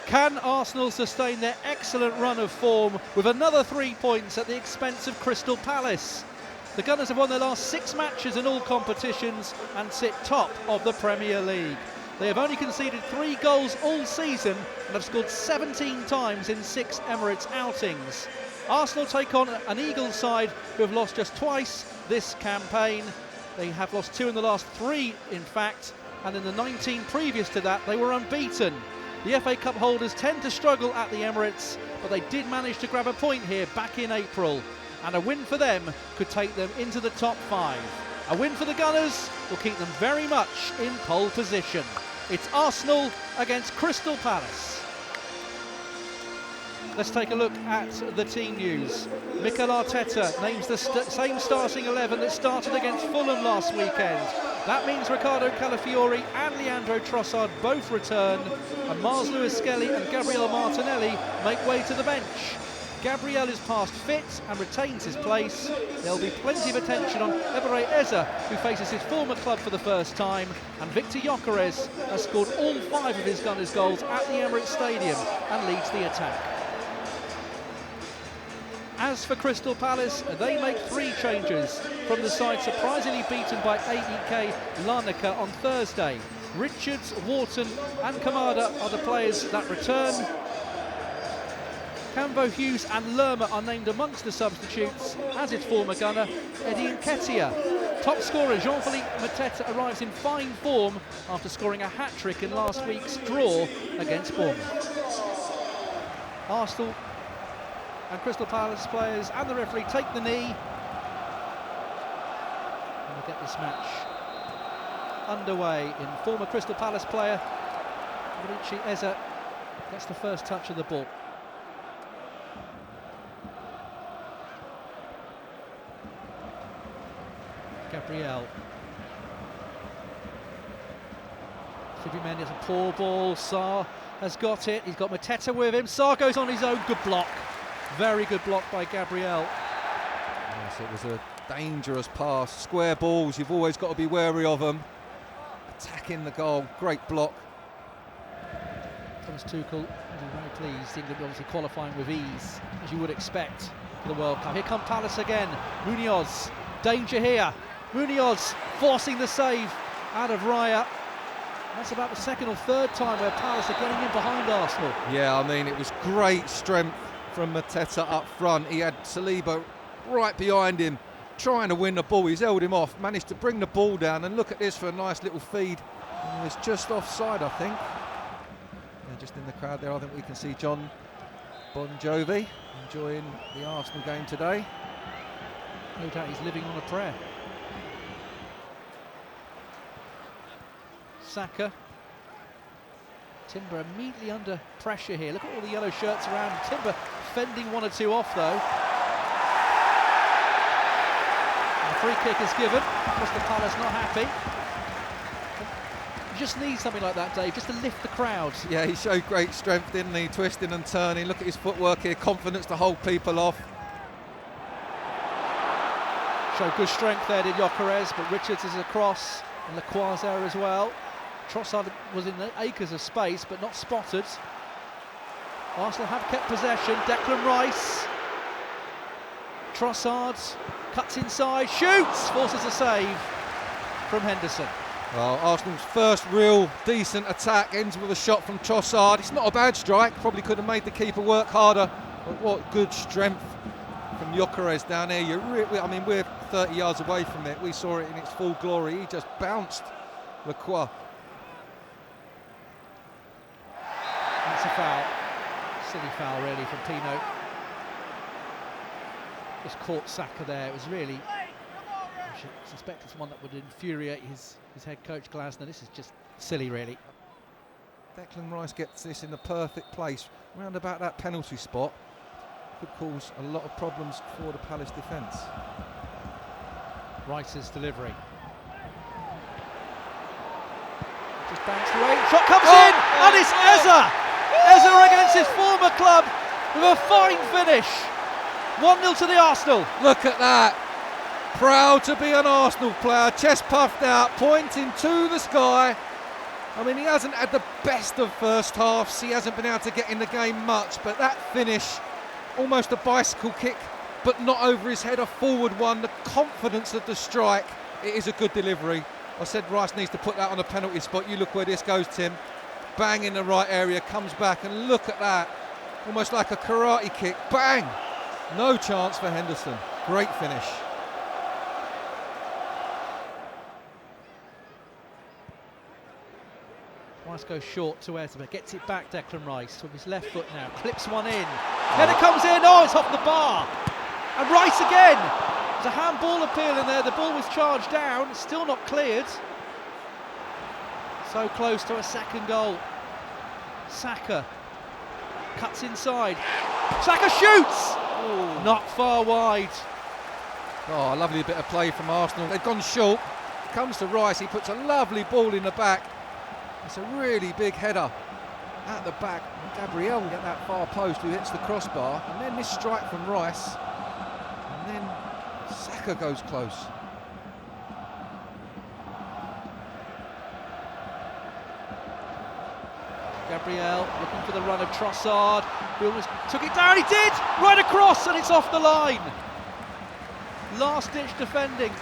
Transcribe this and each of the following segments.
Can Arsenal sustain their excellent run of form with another 3 points at the expense of Crystal Palace? The Gunners have won their last 6 matches in all competitions and sit top of the Premier League. They have only conceded 3 goals all season and have scored 17 times in 6 Emirates outings. Arsenal take on an Eagles side who have lost just twice this campaign. They have lost 2 in the last 3, in fact, and in the 19 previous to that, they were unbeaten. The FA Cup holders tend to struggle at the Emirates, but they did manage to grab a point here back in April, and a win for them could take them into the top 5. A win for the Gunners will keep them very much in pole position. It's Arsenal against Crystal Palace. Let's take a look at the team news. Mikel Arteta names the same starting 11 that started against Fulham last weekend. That means Riccardo Calafiori and Leandro Trossard both return, and Miles Lewis-Skelly and Gabriel Martinelli make way to the bench. Gabriel is past fit and retains his place. There'll be plenty of attention on Eberechi Eze, who faces his former club for the first time, and Victor Gyökeres has scored all 5 of his Gunners' goals at the Emirates Stadium and leads the attack. As for Crystal Palace, they make 3 changes from the side surprisingly beaten by AEK Larnaca on Thursday. Richards, Wharton and Kamada are the players that return. Cambo, Hughes and Lerma are named amongst the substitutes, as is former gunner Eddie Nketiah. Top scorer Jean-Philippe Mateta arrives in fine form after scoring a hat-trick in last week's draw against Bournemouth. Arsenal and Crystal Palace players and the referee take the knee. And we'll get this match underway in former Crystal Palace player Eberechi Eze gets the first touch of the ball. Gabriel. Mendy has a poor ball. Sarr has got it. He's got Mateta with him. Sarr goes on his own. Good block. Very good block by Gabriel. Yes, it was a dangerous pass. Square balls, you've always got to be wary of them. Attacking the goal, great block. Thomas Tuchel is very pleased. England obviously qualifying with ease, as you would expect for the World Cup. Here come Palace again. Munoz, danger here. Munoz forcing the save out of Raya. That's about the 2nd or 3rd time where Palace are getting in behind Arsenal. Yeah, I mean, it was great strength from Mateta up front. He had Saliba right behind him, trying to win the ball. He's held him off, managed to bring the ball down, and look at this for a nice little feed. And it's just offside, I think. Yeah, just in the crowd there, I think we can see John Bon Jovi enjoying the Arsenal game today. No doubt he's living on a prayer. Saka. Timber immediately under pressure here. Look at all the yellow shirts around. Timber fending 1 or 2 off though. And the free kick is given. Crystal Palace not happy. You just need something like that, Dave, just to lift the crowd. Yeah, he showed great strength, didn't he? Twisting and turning. Look at his footwork here. Confidence to hold people off. Showed good strength there, did Gyökeres, but Richards is across and Lacroix there as well. Trossard was in acres of space but not spotted. Arsenal have kept possession. Declan Rice. Trossard cuts inside, shoots, forces a save from Henderson. Well, Arsenal's first real decent attack ends with a shot from Trossard. It's not a bad strike, probably could have made the keeper work harder, but what good strength from Gyökeres down here. I mean, we're 30 yards away from it. We saw it in its full glory. He just bounced Lacroix. That's a foul. Silly foul really from Pino. Just caught Saka there. It was really, I should suspect it's one that would infuriate his head coach Glasner. This is just silly really. Declan Rice gets this in the perfect place, round about that penalty spot. Could cause a lot of problems for the Palace defence. Rice's delivery. Just bounced away. Shot comes in, and it's Eze! Eze against his former club with a fine finish. 1-0 to the Arsenal. Look at that. Proud to be an Arsenal player, chest puffed out, pointing to the sky. I mean, he hasn't had the best of first halves. He hasn't been able to get in the game much, but that finish, almost a bicycle kick, but not over his head, a forward one, the confidence of the strike, it is a good delivery. I said Rice needs to put that on a penalty spot. You look where this goes, Tim. Bang in the right area, comes back, and look at that. Almost like a karate kick, bang! No chance for Henderson. Great finish. Rice goes short to Eze, gets it back, Declan Rice with his left foot now, clips one in. Header comes in, oh, it's off the bar. And Rice again. There's a handball appeal in there, the ball was charged down, it's still not cleared. So close to a second goal. Saka cuts inside. Saka shoots! Ooh. Not far wide. Oh, a lovely bit of play from Arsenal. They've gone short. Comes to Rice, he puts a lovely ball in the back. It's a really big header at the back. Gabriel will get that far post who hits the crossbar, and then this strike from Rice, and then Saka goes close. Gabriel looking for the run of Trossard, who almost took it down, he did! Right across, and it's off the line. Last ditch defending.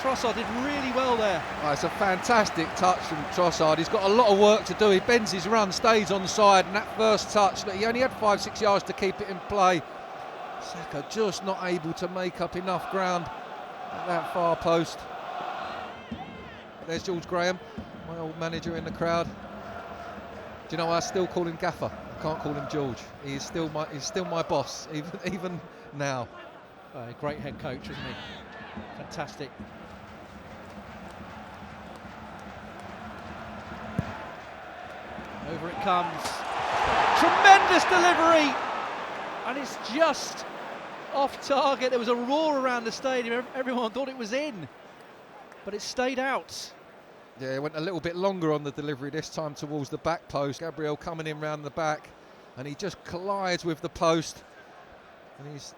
Trossard did really well there. Oh, it's a fantastic touch from Trossard. He's got a lot of work to do. He bends his run, stays on side, and that first touch, he only had 5-6 yards to keep it in play. Saka just not able to make up enough ground at that far post. There's George Graham, my old manager, in the crowd. Do you know, I still call him Gaffer. I can't call him George. He's still my boss, even now. Great head coach, isn't he? Fantastic. Over it comes. Tremendous delivery! And it's just off target. There was a roar around the stadium. Everyone thought it was in, but it stayed out. Yeah, it went a little bit longer on the delivery this time towards the back post. Gabriel coming in round the back, and he just collides with the post, and he's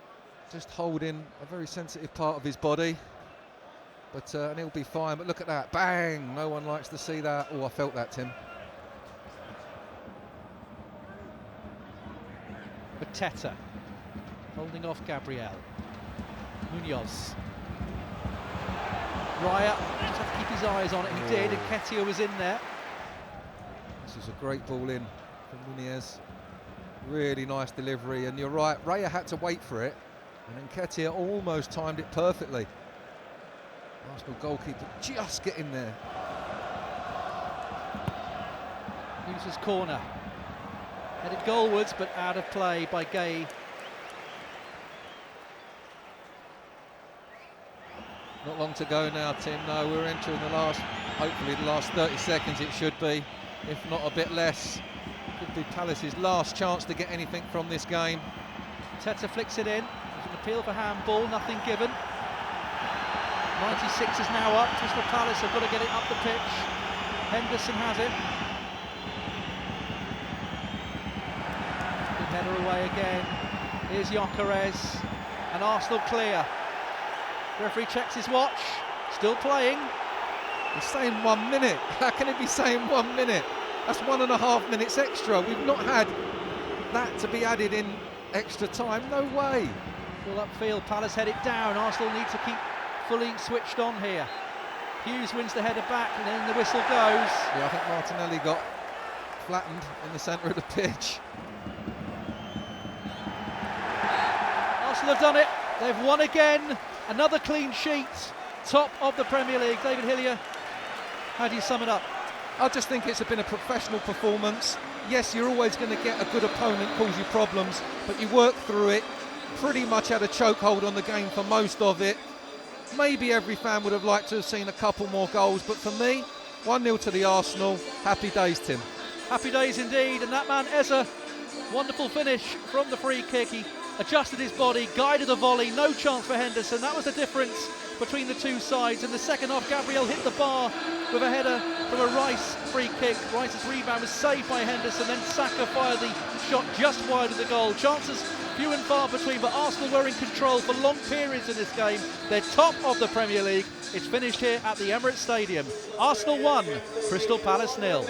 just holding a very sensitive part of his body, but and he'll be fine. But look at that, bang! No one likes to see that. Oh, I felt that, Tim. Mateta holding off Gabriel. Munoz. Raya just had to keep his eyes on it. He did, and Ketia was in there. This is a great ball in from Munoz. Really nice delivery, and you're right, Raya had to wait for it, and then Ketia almost timed it perfectly. Arsenal goalkeeper just getting there. Uses corner. Headed goalwards, but out of play by Gay. Not long to go now, Tim. No, we're entering the last, hopefully the last 30 seconds it should be, if not a bit less. Could be Palace's last chance to get anything from this game. Teta flicks it in. There's an appeal for handball, nothing given. 96 is now up. Crystal Palace have got to get it up the pitch. Henderson has it. Good header away again. Here's Gyökeres, and Arsenal clear. Referee checks his watch. Still playing. He's saying 1 minute. How can it be saying 1 minute? That's 1.5 minutes extra. We've not had that to be added in extra time. No way. Full upfield. Palace head it down. Arsenal need to keep fully switched on here. Hughes wins the header back, and then the whistle goes. Yeah, I think Martinelli got flattened in the centre of the pitch. Arsenal have done it. They've won again. Another clean sheet. Top of the Premier League. David Hillier, how do you sum it up? I just think it's been a professional performance. Yes, you're always going to get a good opponent cause you problems, but you work through it. Pretty much had a chokehold on the game for most of it. Maybe every fan would have liked to have seen a couple more goals, but for me, 1-0 to the Arsenal. Happy days, Tim. Happy days indeed, and that man Eze, wonderful finish from the free kick. He adjusted his body, guided the volley, no chance for Henderson. That was the difference between the two sides. In the second half, Gabriel hit the bar with a header from a Rice free kick. Rice's rebound was saved by Henderson, then Saka fired the shot just wide of the goal. Chances few and far between, but Arsenal were in control for long periods in this game. They're top of the Premier League. It's finished here at the Emirates Stadium. Arsenal 1, Crystal Palace 0.